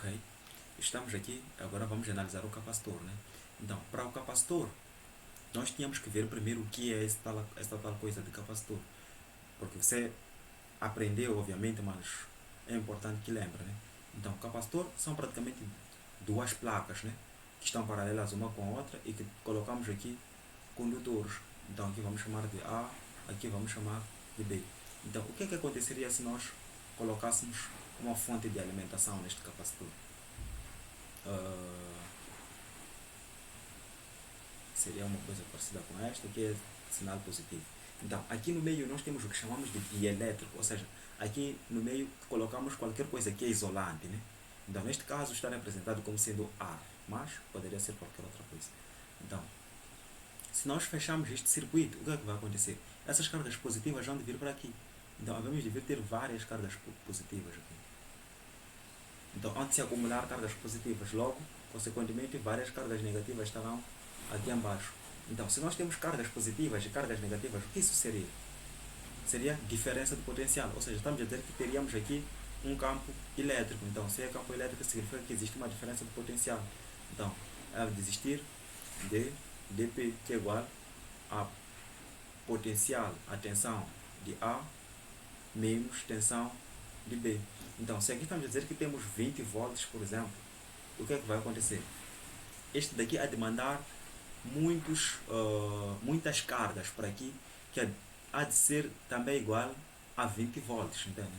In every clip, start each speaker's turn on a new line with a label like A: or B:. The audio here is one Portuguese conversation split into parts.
A: Ok, estamos aqui, agora vamos analisar o capacitor, né? Então, para o capacitor, nós tínhamos que ver primeiro o que é esta tal coisa de capacitor. Porque você aprendeu, obviamente, mas é importante que lembre, né? Então, capacitor são praticamente duas placas, né? Que estão paralelas uma com a outra e que colocamos aqui condutores. Então, aqui vamos chamar de A, aqui vamos chamar de B. Então, o que aconteceria se nós colocássemos uma fonte de alimentação neste capacitor? Uh, Seria uma coisa parecida com esta, que é sinal positivo. Então, aqui no meio nós temos o que chamamos de dielétrico, ou seja, aqui no meio colocamos qualquer coisa que é isolante, né? Então, neste caso está representado como sendo ar, mas poderia ser qualquer outra coisa. Então, se nós fecharmos este circuito, o que é que vai acontecer? Essas cargas positivas vão vir para aqui. Então, devemos ter várias cargas positivas aqui. Então, antes de se acumular cargas positivas, logo, consequentemente, várias cargas negativas estarão aqui embaixo. Então, se nós temos cargas positivas e cargas negativas, o que isso seria? Seria diferença de potencial. Ou seja, estamos a dizer que teríamos aqui um campo elétrico. Então, se é campo elétrico, significa que existe uma diferença de potencial. Então, há de existir dP, que é igual a potencial, a tensão de A menos tensão de B. Então, se aqui estamos a dizer que temos 20 volts, por exemplo, o que é que vai acontecer? Este daqui há de mandar muitas cargas para aqui, que há de ser também igual a 20 volts, entende?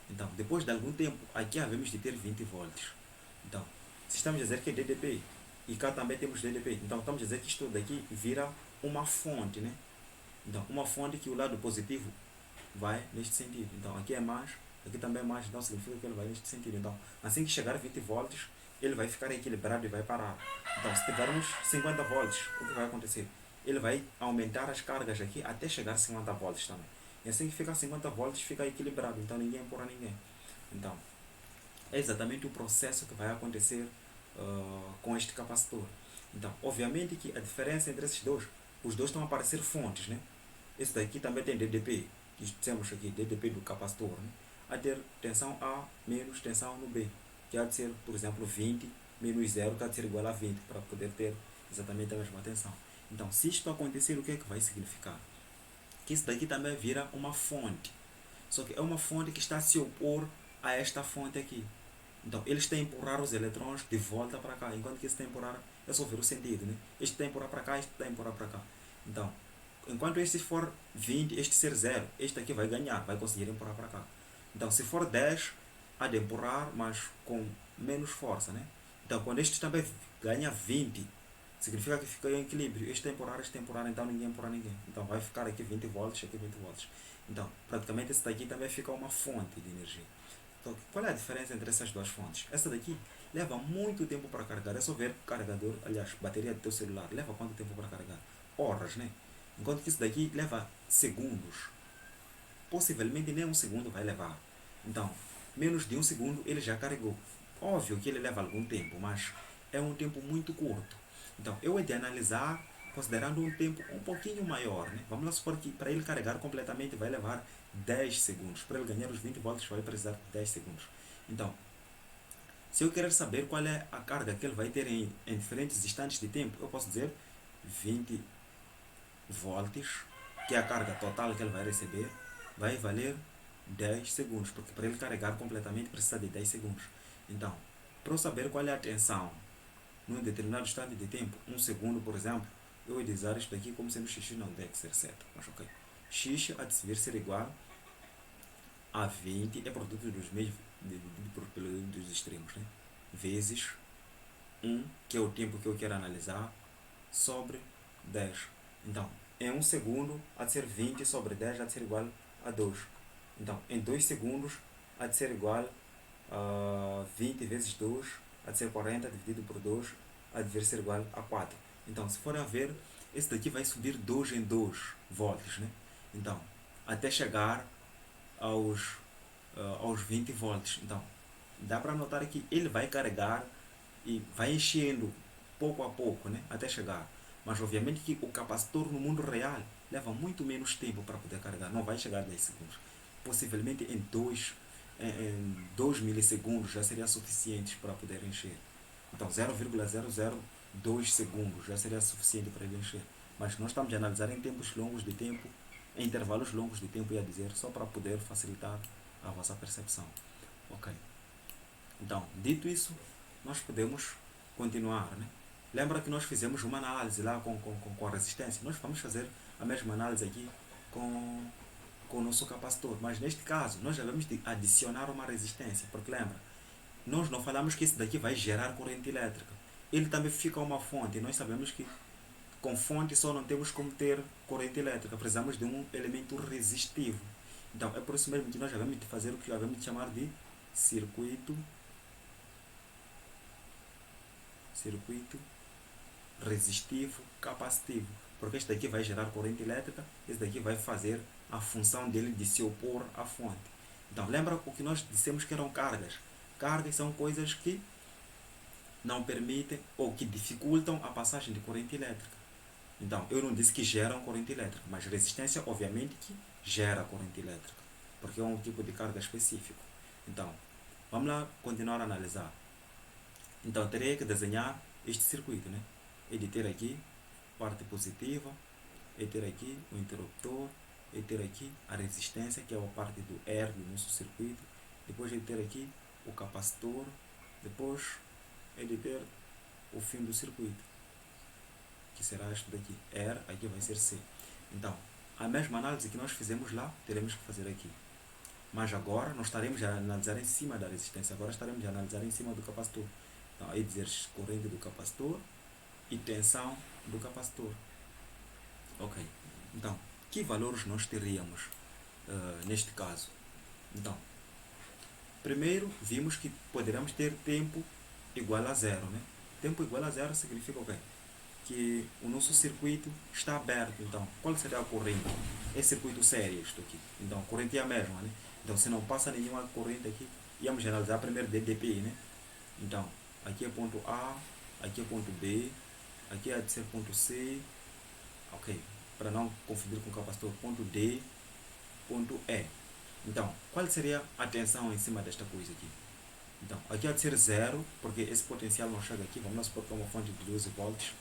A: Então, depois de algum tempo, aqui havemos de ter 20 volts. Então, se estamos a dizer que é DDP, e cá também temos DDP, então estamos a dizer que isto daqui vira uma fonte, né? Então, uma fonte que o lado positivo vai neste sentido. Então, aqui é mais, aqui também é mais, então significa que ele vai neste sentido. Então, assim que chegar a 20 volts, ele vai ficar equilibrado e vai parar. Então, se tivermos 50 volts, o que vai acontecer? Ele vai aumentar as cargas aqui até chegar a 50 volts também. E assim que ficar 50 volts, fica equilibrado. Então, ninguém empurra ninguém. Então, é exatamente o processo que vai acontecer com este capacitor. Então, obviamente que a diferença entre esses dois, os dois estão a aparecer fontes, né? Esse daqui também tem DDP, que dissemos aqui, DDP do capacitor, né? A ter tensão A menos tensão no B, que há de ser, por exemplo, 20 menos 0, que há de ser igual a 20, para poder ter exatamente a mesma tensão. Então, se isto acontecer, o que é que vai significar? Que isso daqui também vira uma fonte. Só que é uma fonte que está a se opor a esta fonte aqui. Então, ele está a empurrar os eletrões de volta para cá, enquanto que esse está a empurrar, é só ver o sentido, né? Este está a empurrar para cá, este está a empurrar para cá. Então, enquanto este for 20, este ser 0, este aqui vai ganhar, vai conseguir empurrar para cá. Então, se for 10, há de empurrar, mas com menos força, né? Então, quando este também ganha 20, significa que fica em equilíbrio. Este é empurrar, então ninguém empurra ninguém. Então, vai ficar aqui 20 volts, aqui 20 volts. Então, praticamente esse daqui também fica uma fonte de energia. Então, qual é a diferença entre essas duas fontes? Essa daqui leva muito tempo para carregar. É só ver o carregador, aliás, bateria do teu celular. Leva quanto tempo para carregar? Horas, né? Enquanto que isso daqui leva segundos. Possivelmente nem um segundo vai levar. Então, menos de um segundo ele já carregou. Óbvio que ele leva algum tempo, mas é um tempo muito curto. Então, eu hei de analisar considerando um tempo um pouquinho maior. Né? Vamos lá supor que para ele carregar completamente vai levar 10 segundos. Para ele ganhar os 20 volts vai precisar de 10 segundos. Então, se eu querer saber qual é a carga que ele vai ter em diferentes instantes de tempo, eu posso dizer 20 volts, que é a carga total que ele vai receber, vai valer 10 segundos, porque para ele carregar completamente precisa de 10 segundos. Então, para eu saber qual é a tensão num determinado instante de tempo, um segundo, por exemplo, eu vou usar isto aqui como sendo x não deve ser certo, mas ok. X há de ser igual a 20, é produto dos meios dos extremos, né? Vezes 1, que é o tempo que eu quero analisar, sobre 10. Então, em 1 segundo, há de ser 20 sobre 10, há de ser igual a 2. Então, em 2 segundos, há de ser igual a 20 vezes 2, há de ser 40 dividido por 2, há de ser igual a 4. Então, se for a ver, esse daqui vai subir 2 em 2 volts, né? Então, até chegar aos 20 volts. Então, dá para notar que ele vai carregar e vai enchendo pouco a pouco, né, até chegar. Mas obviamente que o capacitor no mundo real leva muito menos tempo para poder carregar. Não vai chegar a 10 segundos. Possivelmente em em 2 milissegundos já seria suficiente para poder encher. Então 0,002 segundos já seria suficiente para ele encher. Mas nós estamos a analisar em tempos longos de tempo, em intervalos longos de tempo, ia dizer, só para poder facilitar a vossa percepção. Ok. Então, dito isso, nós podemos continuar, né? Lembra que nós fizemos uma análise lá com a resistência? Nós vamos fazer a mesma análise aqui com o nosso capacitor. Mas neste caso, nós já vamos adicionar uma resistência. Porque lembra, nós não falamos que esse daqui vai gerar corrente elétrica. Ele também fica uma fonte. E nós sabemos que com fonte só não temos como ter corrente elétrica. Precisamos de um elemento resistivo. Então, é por isso mesmo que nós já vamos fazer o que já vamos chamar de circuito resistivo capacitivo, porque este daqui vai gerar corrente elétrica, esse daqui vai fazer a função dele de se opor à fonte. Então lembra o que nós dissemos que eram cargas. Cargas são coisas que não permitem ou que dificultam a passagem de corrente elétrica. Então eu não disse que geram corrente elétrica, mas resistência obviamente que gera corrente elétrica, porque é um tipo de carga específico. Então vamos lá continuar a analisar. Então terei que desenhar este circuito, né? E de ter aqui parte positiva, e ter aqui o interruptor, e ter aqui a resistência, que é a parte do R do nosso circuito, depois de ter aqui o capacitor, depois de ter o fim do circuito, que será isto daqui, R, aqui vai ser C. Então, a mesma análise que nós fizemos lá, teremos que fazer aqui. Mas agora nós estaremos a analisar em cima da resistência, agora estaremos a analisar em cima do capacitor. Então, aí dizer corrente do capacitor e tensão do capacitor. Ok. Então, que valores nós teríamos neste caso? Então, primeiro vimos que poderíamos ter tempo igual a zero, né? Tempo igual a zero significa o quê? Que o nosso circuito está aberto. Então, qual seria a corrente? É circuito sério isto aqui. Então, a corrente é a mesma, né? Então, se não passa nenhuma corrente aqui, íamos analisar primeiro DDP, né? Então, aqui é ponto A, aqui é ponto B, aqui é de ser ponto C, ok, para não confundir com o capacitor, ponto D, ponto E. Então, qual seria a tensão em cima desta coisa aqui? Então, aqui há de ser zero, porque esse potencial não chega aqui, vamos supor que é uma fonte de 12 volts,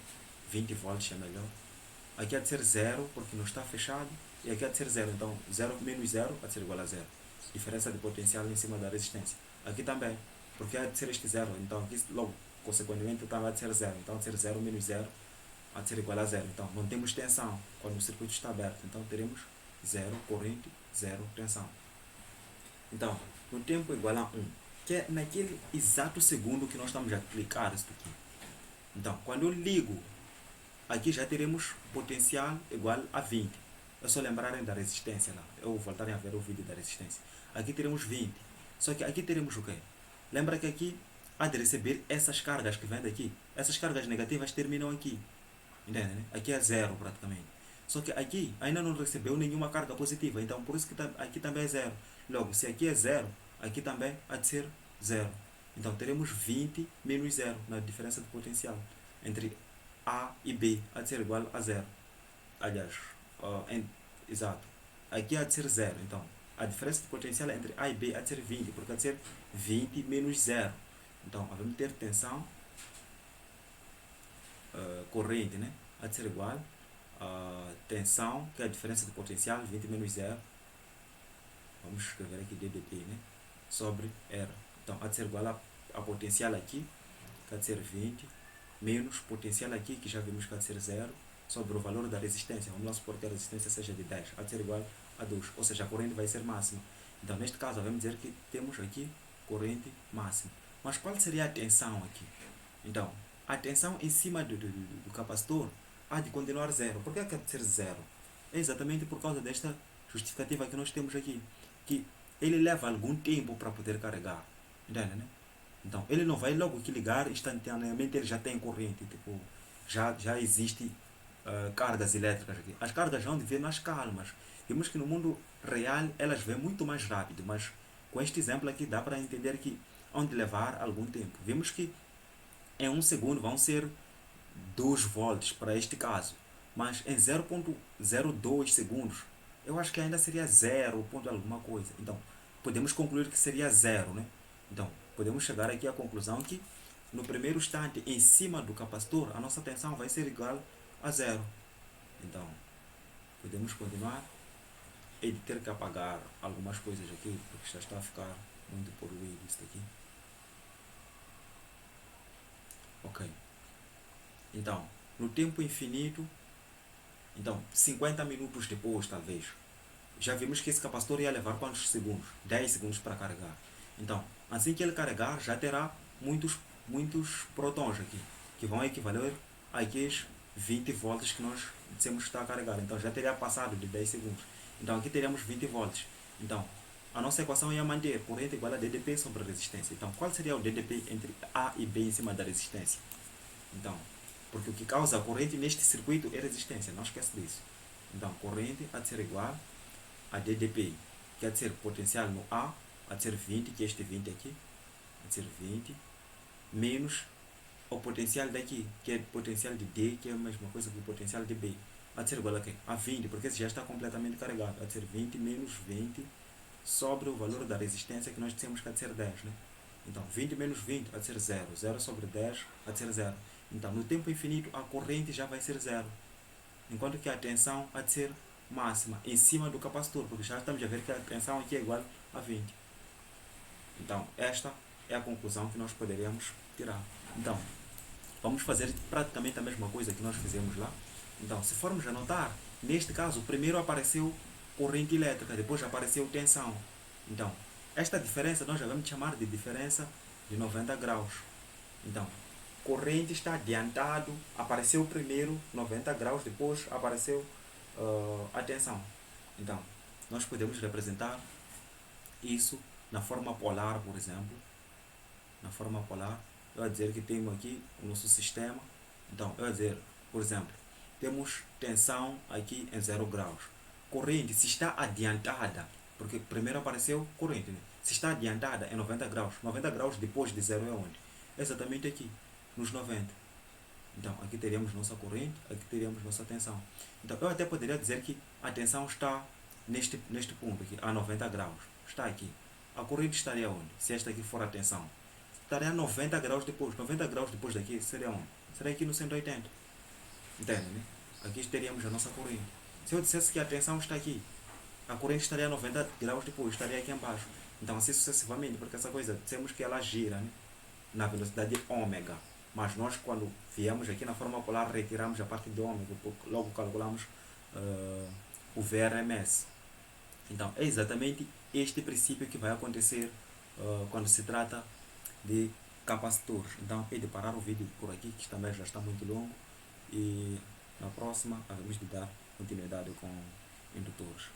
A: 20 volts é melhor. Aqui há de ser zero, porque não está fechado, e aqui há de ser zero, então 0 menos 0 há de ser igual a zero. Diferença de potencial em cima da resistência. Aqui também, porque há de ser este zero, então aqui logo, consequentemente, também há de ser zero. Então há de ser 0 menos 0 há de ser igual a zero. Então não temos tensão quando o circuito está aberto, então teremos zero corrente, zero tensão. Então, no tempo igual a 1, que é naquele exato segundo que nós estamos a aplicar isso aqui. Então, quando eu ligo, aqui já teremos potencial igual a 20. É só lembrarem da resistência lá. Eu voltarem a ver o vídeo da resistência. Aqui teremos 20. Só que aqui teremos o quê? Lembra que aqui há de receber essas cargas que vêm daqui. Essas cargas negativas terminam aqui. Entende, né? Aqui é zero praticamente. Só que aqui ainda não recebeu nenhuma carga positiva. Então por isso que aqui também é zero. Logo, se aqui é zero, aqui também há de ser zero. Então teremos 20 menos zero na diferença de potencial entre A e B. Há de ser igual a zero. Aliás, exato. Aqui há de ser zero. Então a diferença de potencial entre A e B há de ser 20, porque há de ser 20 menos zero. Então vamos ter tensão corrente, né? Há de ser igual a tensão, que é a diferença de potencial, 20 menos 0. Vamos escrever aqui DDP, né? Sobre R. Então, há de ser igual a potencial aqui, que há de ser 20, menos potencial aqui, que já vimos que há de ser 0, sobre o valor da resistência. Vamos lá supor que a resistência seja de 10, há de ser igual a 2, ou seja, a corrente vai ser máxima. Então, neste caso, vamos dizer que temos aqui corrente máxima. Mas qual seria a tensão aqui? Então, a tensão em cima do capacitor há de continuar zero. Por que há de ser zero? É exatamente por causa desta justificativa que nós temos aqui, que ele leva algum tempo para poder carregar. Entende, né? Então, ele não vai logo que ligar, instantaneamente ele já tem corrente. Tipo, já existe cargas elétricas aqui. As cargas vão vir nas calmas. Vimos que no mundo real elas vêm muito mais rápido, mas com este exemplo aqui dá para entender que hão de levar algum tempo. Vimos que em 1 segundo vão ser 2 volts para este caso, mas em 0,02 segundos eu acho que ainda seria 0 ponto alguma coisa. Então podemos concluir que seria zero, né? Então, podemos chegar aqui à conclusão que no primeiro instante, em cima do capacitor, a nossa tensão vai ser igual a zero. Então, podemos continuar e ter que apagar algumas coisas aqui, porque já está a ficar muito poluído isso daqui. Ok. Então, no tempo infinito, então, 50 minutos depois, talvez, já vimos que esse capacitor ia levar quantos segundos? 10 segundos para carregar. Então, assim que ele carregar, já terá muitos prótons aqui, que vão equivaler àqueles 20 volts que nós dissemos que está a carregar. Então, já teria passado de 10 segundos. Então, aqui teríamos 20 volts. Então, a nossa equação ia manter corrente igual a DDP sobre resistência. Então, qual seria o DDP entre A e B em cima da resistência? Então, porque o que causa a corrente neste circuito é resistência, não esquece disso. Então, corrente há de ser igual a DDP, que há de ser potencial no A, há de ser 20, que é este 20 aqui, há de ser 20, menos o potencial daqui, que é o potencial de D, que é a mesma coisa que o potencial de B. Há de ser igual a quê? A 20, porque esse já está completamente carregado. Há de ser 20 menos 20 sobre o valor da resistência que nós dissemos que há de ser 10, né? Então, 20 menos 20 há de ser 0. 0 sobre 10 há de ser 0. Então, no tempo infinito, a corrente já vai ser 0. Enquanto que a tensão há de ser máxima em cima do capacitor, porque já estamos a ver que a tensão aqui é igual a 20. Então, esta é a conclusão que nós poderíamos tirar. Então, vamos fazer praticamente a mesma coisa que nós fizemos lá. Então, se formos a notar, neste caso, primeiro apareceu corrente elétrica, depois apareceu tensão. Então, esta diferença nós já vamos chamar de diferença de 90 graus. Então, corrente está adiantado, apareceu primeiro 90 graus, depois apareceu a tensão. Então, nós podemos representar isso na forma polar, por exemplo. Na forma polar, eu vou dizer que temos aqui o nosso sistema. Então, eu vou dizer, por exemplo, temos tensão aqui em 0 graus. Corrente, se está adiantada, porque primeiro apareceu corrente, né? Se está adiantada em 90 graus, 90 graus depois de 0 é onde? Exatamente aqui, nos 90. Então, aqui teríamos nossa corrente, aqui teríamos nossa tensão. Então, eu até poderia dizer que a tensão está neste ponto aqui, a 90 graus. Está aqui. A corrente estaria onde? Se esta aqui for a tensão. Estaria a 90 graus depois. 90 graus depois daqui seria onde? Seria aqui no 180. Entende, né? Aqui teríamos a nossa corrente. Se eu dissesse que a tensão está aqui, a corrente estaria a 90 graus depois, estaria aqui embaixo. Então, assim sucessivamente, porque essa coisa, dissemos que ela gira, né? Na velocidade ômega. Mas nós, quando viemos aqui na forma polar, retiramos a parte de ômega, logo calculamos o VRMS. Então, é exatamente este princípio que vai acontecer quando se trata de capacitores. Então, é de parar o vídeo por aqui, que também já está muito longo, e na próxima, vamos de dar continuidade com indutores.